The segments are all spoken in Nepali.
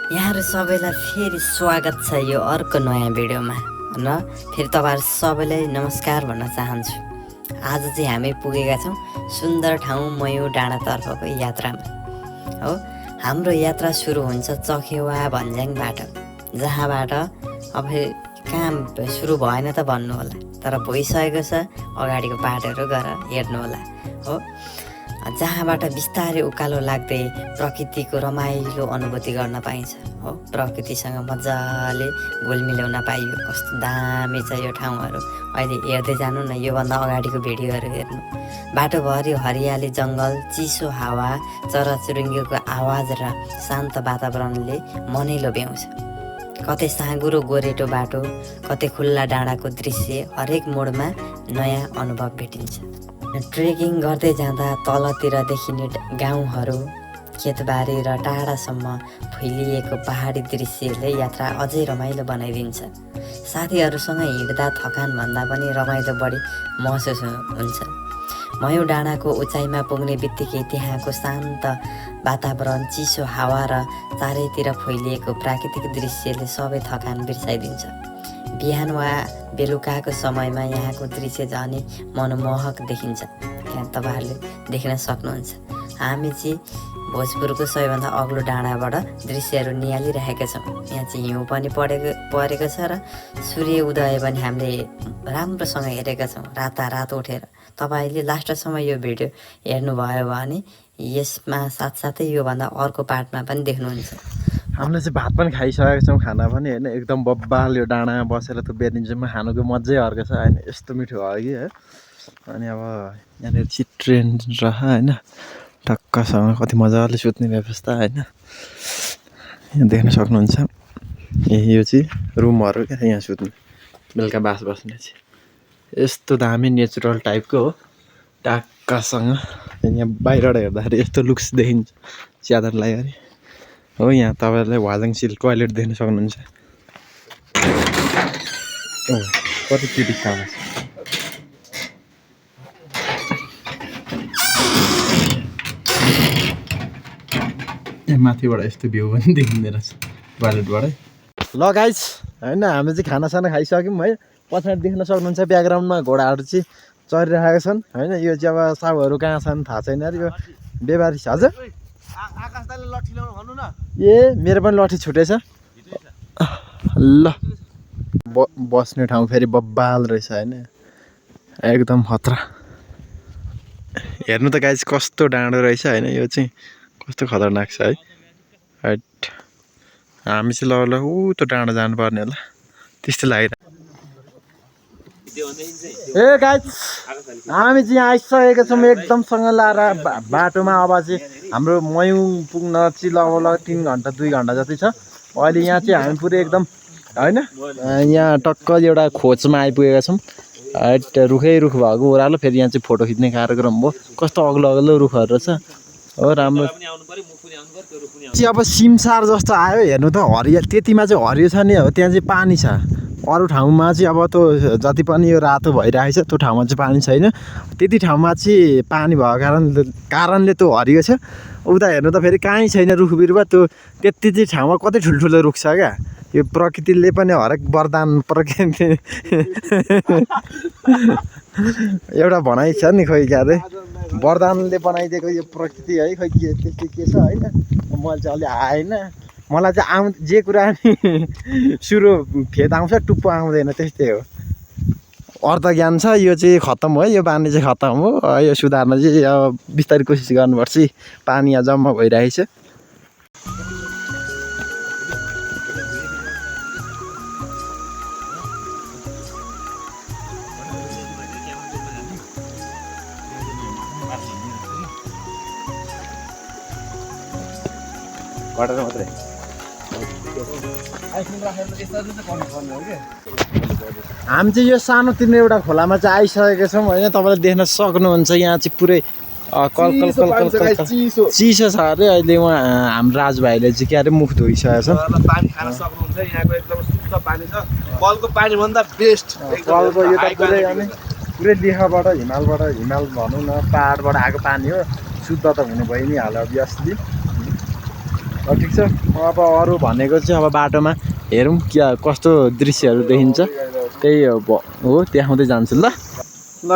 यहाँहरु सबैलाई फेरि स्वागत छ यो अर्को नयाँ भिडियोमा र फेरि तपाईहरु सबैलाई नमस्कार भन्न चाहन्छु। आज चाहिँ हामी पुगेका छौं सुन्दर ठाउँ मयू डाँडातर्फको यात्रामा। हो, हाम्रो यात्रा सुरु हुन्छ चखेवा भन्ज्याङबाट, जहाँबाट अब काम सुरु भएन त भन्नु होला, तर भइसकेको छ। अगाडिको बाटोहरु गएर हेर्नु होला। हो, जहाँबाट बिस्तारै उकालो लाग्दै प्रकृतिको रमाइलो अनुभूति गर्न पाइन्छ। हो, प्रकृतिसँग मजाले घुलमिलाउन पाइयो। कस्तो दामी छ यो ठाउँहरू। अहिले हेर्दै जानु न, योभन्दा अगाडिको भिडियोहरू हेर्नु। बाटोभरि हरियाली, जङ्गल, चिसो हावा, चराचुरुङ्गीको आवाज र शान्त वातावरणले मनै लोभ्याउँछ। कतै साँगुरो गोरेटो बाटो, कतै खुल्ला डाँडाको दृश्य, हरेक मोडमा नयाँ अनुभव भेटिन्छ। ट्रेकिङ गर्दै जाँदा तलतिर देखिने गाउँहरू, खेतबारी र टाढासम्म फैलिएको पहाडी दृश्यले यात्रा अझै रमाइलो बनाइदिन्छ। साथीहरूसँग हिँड्दा थकानभन्दा पनि रमाइलो बढी महसुस हुन्छ। मयू डाँडाको उचाइमा पुग्ने बित्तिकै त्यहाँको शान्त वातावरण, चिसो हावा र चारैतिर फैलिएको प्राकृतिक दृश्यले सबै थकान बिर्साइदिन्छ। बिहान वा बेलुकाको समयमा यहाँको दृश्य झनै मनमोहक देखिन्छ। त्यहाँ तपाईँहरूले देख्न सक्नुहुन्छ। हामी चाहिँ भोजपुरको सबैभन्दा अग्लो डाँडाबाट दृश्यहरू निहालिरहेका छौँ। यहाँ चाहिँ हिउँ पनि परेको छ र सूर्य उदय पनि हामीले राम्रोसँग हेरेका छौँ, रातारात उठेर। तपाईँले लास्टसम्म यो भिडियो हेर्नुभयो भने यसमा साथसाथै योभन्दा अर्को पार्टमा पनि देख्नुहुन्छ। हामीले चाहिँ भात पनि खाइसकेका छौँ, खाना पनि होइन। एकदम बब्बाल यो डाँडामा बसेर त्यो बेरिन्जमा खानुको मजै अर्को छ होइन। यस्तो मिठो भयो कि है। अनि अब यहाँनिर चाहिँ ट्रेन रह होइन, टक्कसँग कति मजाले सुत्ने व्यवस्था होइन। यहाँ देख्न सक्नुहुन्छ। यो चाहिँ रुमहरू क्या, यहाँ सुत्ने, बेलुका बास बस्ने चाहिँ यस्तो दामी नेचुरल टाइपको हो। टक्कसँग यहाँ बाहिरबाट हेर्दाखेरि यस्तो लुक्स देखिन्छ च्यादर लगाएर। हो, यहाँ तपाईँलाई वाजाङसिल टोयलेट देख्न सक्नुहुन्छ। कति केटी खाना छ। माथिबाट यस्तो भ्यू पनि देखिँदो रहेछ टोयलेटबाटै। ल गाइस होइन, हामी चाहिँ खानासाना खाइसक्यौँ है। पछाडि देख्न सक्नुहुन्छ ब्याकग्राउन्डमा घोडाहरू चाहिँ चरिरहेका छन् होइन। यो चाहिँ अब साउहरू कहाँ छन् थाहा छैन। यो बेबारी छ। हजुर ए, मेरो पनि लट्ठी छुटेछ। ल, बस्ने ठाउँ फेरि बब्बाल रहेछ होइन, एकदम खतरा। हेर्नु त गाइस कस्तो डाँडो रहेछ होइन। यो चाहिँ कस्तो खतरनाक छ है। हाइट हामी चाहिँ ल ऊ त्यो डाँडो जानुपर्ने होला त्यस्तो लागिरहेको। ए गाइस हामी चाहिँ आइसकेका छौँ एकदमसँग लाएर बाटोमा। अब चाहिँ हाम्रो मयू पुग्न चाहिँ लगभग 3 घन्टा 2 घन्टा जति छ। अहिले यहाँ चाहिँ हामी पुरै एकदम होइन, यहाँ टक्क एउटा खोजमा आइपुगेका छौँ। रुखै रुख भएको ओह्रालो। फेरि यहाँ चाहिँ फोटो खिच्ने कार्यक्रम हो। कस्तो अग्लो अग्लो रुखहरू रहेछ। हो, राम्रो। अब सिमसार जस्तो आयो हेर्नु त। हरियो त्यतिमा चाहिँ हरियो छ नि, हो त्यहाँ चाहिँ पानी छ। अरू ठाउँमा चाहिँ अब त्यो जति पनि यो रातो भइरहेको छ त्यो ठाउँमा चाहिँ पानी छैन। त्यति ठाउँमा चाहिँ पानी भएको कारणले त्यो हरियो छ। उता हेर्नु त फेरि कहीँ छैन रुख बिरुवा। त्यो त्यति चाहिँ ठाउँमा कति ठुल्ठुलो रुख छ क्या। यो प्रकृतिले पनि हरेक वरदान प्रकृति एउटा भनाइ छ नि, खोइ क्या अरे वरदानले बनाइदिएको यो प्रकृति है। खोइ के त्यस्तो के छ होइन। मैले चाहिँ अलि आएन। मलाई चाहिँ जे कुरा नि सुरु फेद आउँछ, टुप्पो आउँदैन, त्यस्तै हो। अर्थ ज्ञान छ। यो चाहिँ खत्तम हो, यो बानी चाहिँ खत्तम हो। यो सुधार्न चाहिँ अब बिस्तारै कोसिस गर्नुपर्छ। पानी यहाँ जम्मा भइरहेछ। मात्रै हामी चाहिँ यो सानो तिनो एउटा खोलामा चाहिँ आइसकेका छौँ होइन। तपाईँले देख्न सक्नुहुन्छ यहाँ चाहिँ पुरै कल चिसो छ अरे। अहिले उहाँ हाम्रो राजभाइले चाहिँ के अरे मुख धोइसकेको छ। पानी खान सक्नुहुन्छ। यहाँको एकदम शुद्ध पानी छ। कलको पानी भन्दा बेस्ट। कलको यो त पुरै लेखाबाट हिमाल भनौँ न, पाहाडबाट आएको पानी हो। शुद्ध त हुनु भयो नि हाल अभियसली। ठिक छ अब अरू भनेको चाहिँ अब बाटोमा हेरौँ के कस्तो दृश्यहरू देखिन्छ त्यही हो देखाउँदै जान्छु ल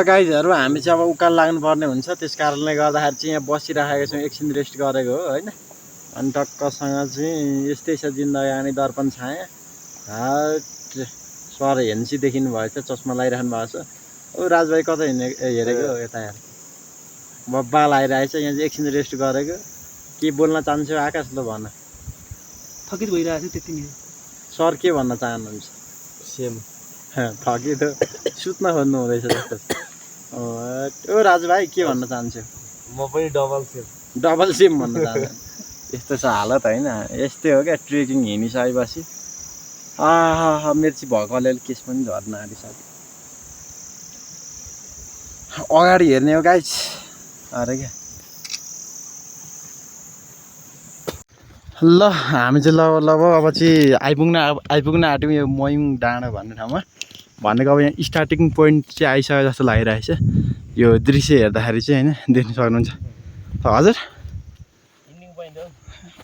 गाइजहरू हामी चाहिँ अब उकालो लाग्नुपर्ने हुन्छ त्यस कारणले गर्दाखेरि चाहिँ यहाँ बसिराखेको छौँ एकछिन रेस्ट गरेको हो होइन अनि टक्कसँग चाहिँ यस्तै छ जिन्दगानी दर्पण छाया हाट सर हेन्सी देखिनु भएछ चस्मा लगाइराख्नु भएको छ ओ राजभाइ कता हेरेको हो यता यहाँ बब्बा लगाइरहेछ यहाँ चाहिँ एकछिन रेस्ट गरेको के बोल्न चाहन्छु आकाश ल भन थकित भइरहेको थियो त्यति नै सर के भन्न चाहनुहुन्छ सेम थकित सुत्न खोज्नु हुँदैछ जस्तो ओ राजुभाइ के भन्न चाहन्छु म पनि डबल सिम भन्न चाहन्छु यस्तो छ हालत होइन यस्तै हो क्या ट्रेकिङ हिँडिसकेपछि मेरो चाहिँ भएको अलिअलि केस पनि झर्न आँटिसक्यो अगाडि हेर्ने हो गाइस अरे क्या ल हामी चाहिँ अब चाहिँ आइपुग्न आँट्यौँ यो मयुङ डाँडा भन्ने ठाउँमा भनेको अब यहाँ स्टार्टिङ पोइन्ट चाहिँ आइसक्यो जस्तो लागिरहेछ यो दृश्य हेर्दाखेरि चाहिँ होइन देख्न सक्नुहुन्छ हजुर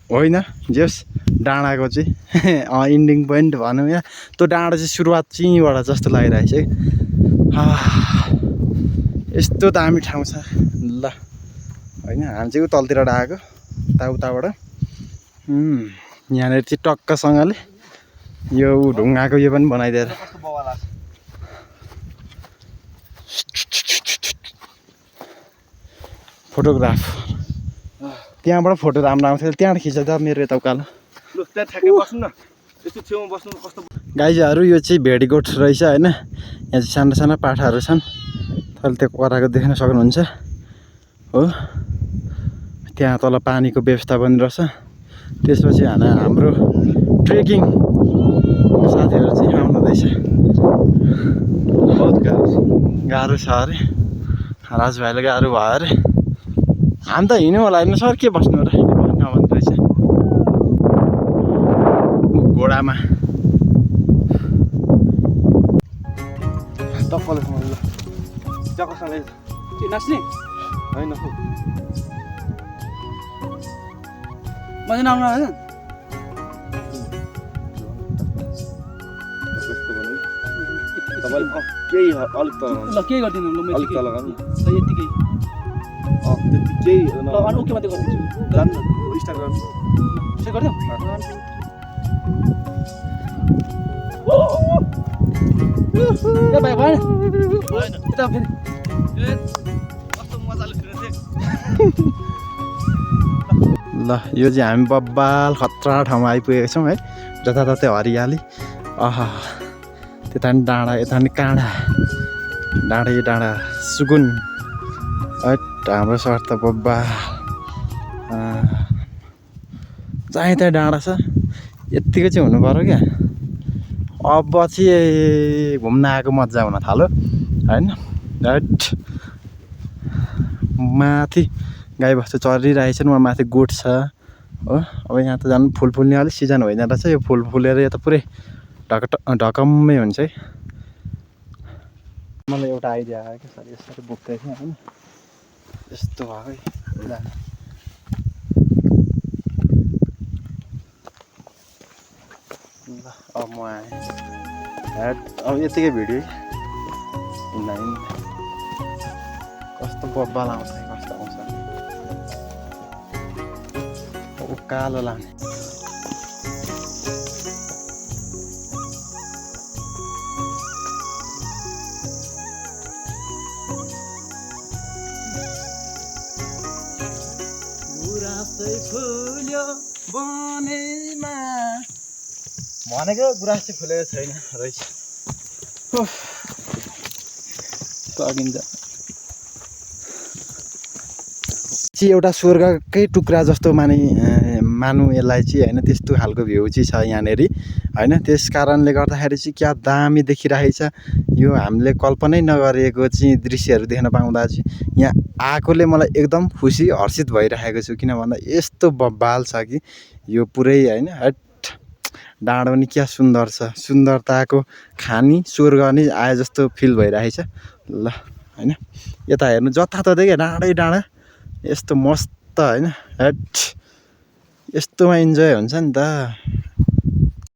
होइन जेस डाँडाको चाहिँ इन्डिङ पोइन्ट भनौँ यहाँ त्यो डाँडा चाहिँ सुरुवात चिहीँबाट जस्तो लागिरहेछ यस्तो दामी ठाउँ छ ल होइन हामी चाहिँ तलतिरबाट आएको उताबाट यहाँनिर चाहिँ टक्कसँगले यो ढुङ्गाको यो पनि बनाइदिएर फोटोग्राफ त्यहाँबाट फोटो राम्रो आउँथ्यो त्यहाँबाट खिच्छ त मेरो यता उकालो गाइजहरू यो चाहिँ भेडीगोठ रहेछ होइन यहाँ चाहिँ साना साना पाठाहरू छन् तपाईँले त्यो कराएको देख्न सक्नुहुन्छ हो त्यहाँ तल पानीको व्यवस्था पनि रहेछ त्यसपछि हाम्रो ट्रेकिङ साथीहरू चाहिँ आउनुहुँदैछ बहुत गाह्रो छ अरे राजुभाइले गाह्रो भयो अरे हामी त हिँड्नु होला होइन सर के बस्नु र नभन्नु रहेछ घोडामा नाच्ने होइन मजा नआउनु होइन तपाईँले केही अलिक तल ल केही गरिदिनु ल अलिक तल गर्नु ल यतिकै त्यति केही ल अनि ओके मात्रै गरिदिन्छु जानु स्टार्ट गर्नु चाहिँ गरिदिउँ भाइ भएन यता फेरि कस्तो मजाले फिरेको ल यो चाहिँ हामी बब्बाल खतरा ठाउँमा आइपुगेको छौँ है जताततै हरियाली त्यता पनि डाँडा यता पनि काँडा डाँडा सुकुन हाम्रो सर त बब्बा जहीँ त्यहाँ डाँडा छ यत्तिको चाहिँ हुनु पऱ्यो क्या अब चाहिँ घुम्न आएको मजा हुन थाल्यो होइन माथि गाईबस्तु चरिरहेछन् वहाँ माथि गोठ छ हो अब यहाँ त झन् फुल फुल्ने अलिक सिजन होइन रहेछ यो फुल फुलेर यो त पुरै ढकम्मै हुन्छ है मलाई एउटा आइडिया आयो क्या सर यसरी बोक्दै थिएँ होइन यस्तो भयो है ल अब म आएँ अब यतिकै भिडियो हिँड्दा कस्तो बब्बाल आउँछ कस्तो आउँछ उकालो लाने फुल्यो बनेमा भनेको गुराँस चाहिँ फुलेको छैन रहेछ सकिन्छ चाहिँ एउटा स्वर्गकै टुक्रा जस्तो मानु यसलाई चाहिँ होइन त्यस्तो खालको भ्यू चाहिँ छ यहाँनिर होइन त्यस कारणले गर्दाखेरि चाहिँ क्या दामी देखिरहेछ यो हामीले कल्पनै नगरेको चाहिँ दृश्यहरू देख्न पाउँदा चाहिँ यहाँ आएकोले मलाई एकदम खुसी हर्षित भइरहेको छु किन भन्दा यस्तो बब्बाल छ कि यो पुरै होइन हट डाँडो पनि क्या सुन्दर छ सुन्दरताको खानी स्वर्ग नै आए जस्तो फिल भइरहेछ ल होइन यता हेर्नु जताततै क्या डाँडै डाँडा यस्तो मस्त होइन हट यस्तोमा इन्जोय हुन्छ नि त।